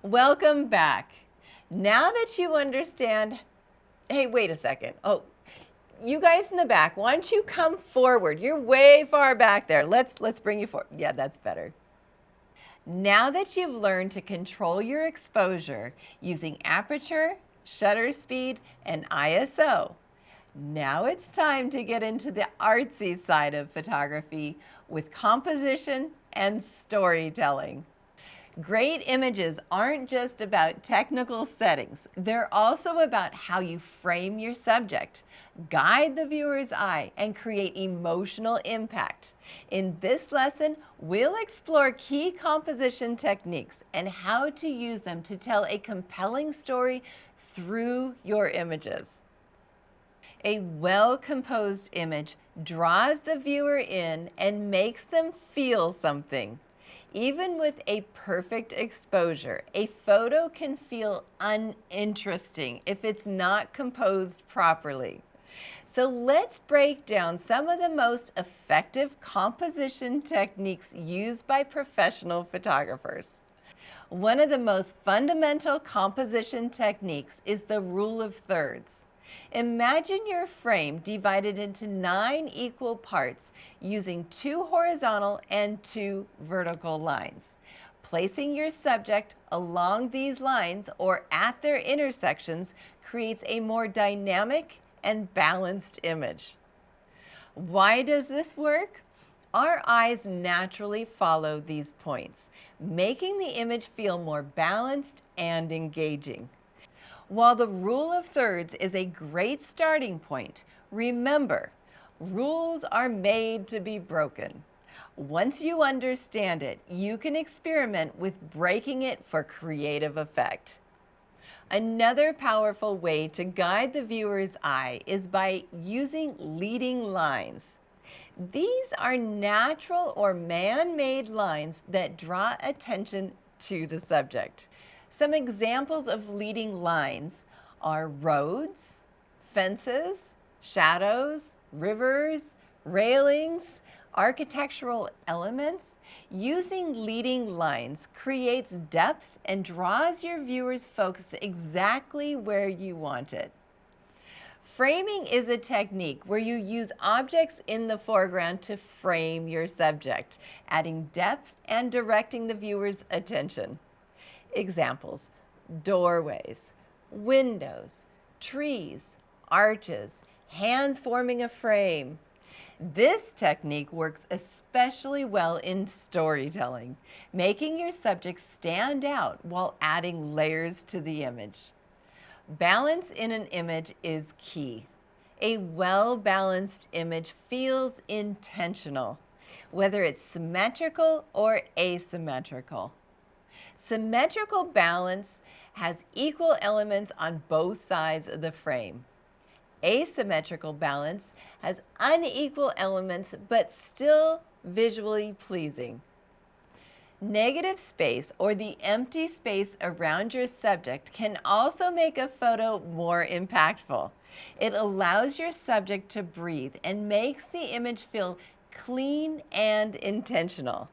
Welcome back. Now that you understand, hey, wait a second. Oh, you guys in the back, why don't you come forward? You're way far back there. Let's bring you forward. Yeah, that's better. Now that you've learned to control your exposure using aperture, shutter speed, and ISO, now it's time to get into the artsy side of photography with composition and storytelling. Great images aren't just about technical settings. They're also about how you frame your subject, guide the viewer's eye, and create emotional impact. In this lesson, we'll explore key composition techniques and how to use them to tell a compelling story through your images. A well-composed image draws the viewer in and makes them feel something. Even with a perfect exposure, a photo can feel uninteresting if it's not composed properly. So let's break down some of the most effective composition techniques used by professional photographers. One of the most fundamental composition techniques is the rule of thirds. Imagine your frame divided into 9 equal parts using 2 horizontal and 2 vertical lines. Placing your subject along these lines or at their intersections creates a more dynamic and balanced image. Why does this work? Our eyes naturally follow these points, making the image feel more balanced and engaging. While the rule of thirds is a great starting point, remember, rules are made to be broken. Once you understand it, you can experiment with breaking it for creative effect. Another powerful way to guide the viewer's eye is by using leading lines. These are natural or man-made lines that draw attention to the subject. Some examples of leading lines are roads, fences, shadows, rivers, railings, architectural elements. Using leading lines creates depth and draws your viewer's focus exactly where you want it. Framing is a technique where you use objects in the foreground to frame your subject, adding depth and directing the viewer's attention. Examples: doorways, windows, trees, arches, hands forming a frame. This technique works especially well in storytelling, making your subject stand out while adding layers to the image. Balance in an image is key. A well-balanced image feels intentional, whether it's symmetrical or asymmetrical. Symmetrical balance has equal elements on both sides of the frame. Asymmetrical balance has unequal elements but still visually pleasing. Negative space, or the empty space around your subject, can also make a photo more impactful. It allows your subject to breathe and makes the image feel clean and intentional.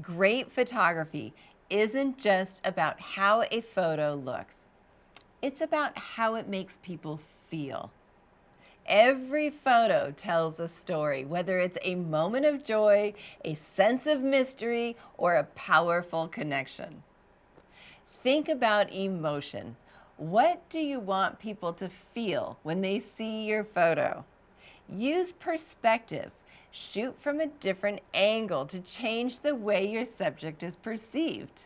Great photography isn't just about how a photo looks. It's about how it makes people feel. Every photo tells a story, whether it's a moment of joy, a sense of mystery, or a powerful connection. Think about emotion. What do you want people to feel when they see your photo? Use perspective. Shoot from a different angle to change the way your subject is perceived.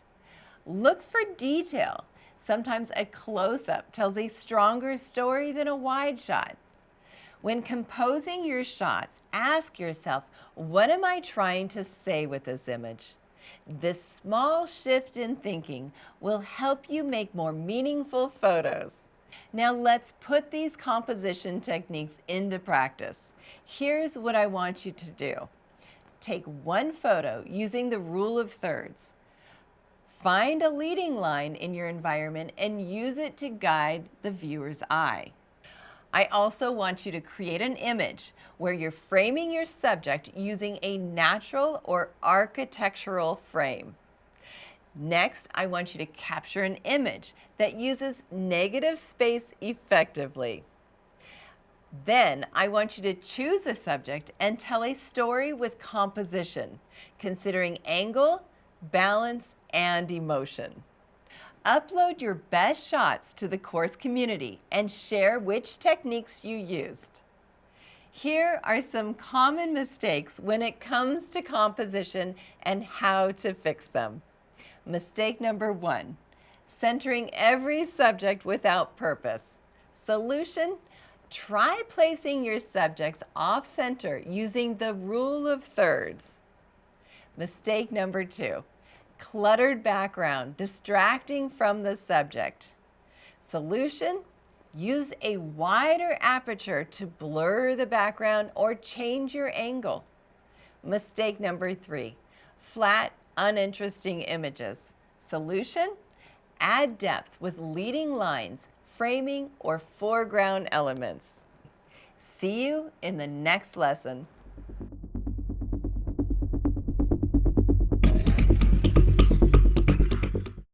Look for detail. Sometimes a close-up tells a stronger story than a wide shot. When composing your shots, ask yourself, what am I trying to say with this image? This small shift in thinking will help you make more meaningful photos. Now let's put these composition techniques into practice. Here's what I want you to do. Take one photo using the rule of thirds. Find a leading line in your environment and use it to guide the viewer's eye. I also want you to create an image where you're framing your subject using a natural or architectural frame. Next, I want you to capture an image that uses negative space effectively. Then I want you to choose a subject and tell a story with composition, considering angle, balance, and emotion. Upload your best shots to the course community and share which techniques you used. Here are some common mistakes when it comes to composition and how to fix them. Mistake number 1, centering every subject without purpose. Solution: try placing your subjects off-center using the rule of thirds. Mistake number 2, cluttered background, distracting from the subject. Solution: use a wider aperture to blur the background or change your angle. Mistake number 3, flat, uninteresting images. Solution: add depth with leading lines, framing, or foreground elements. See you in the next lesson.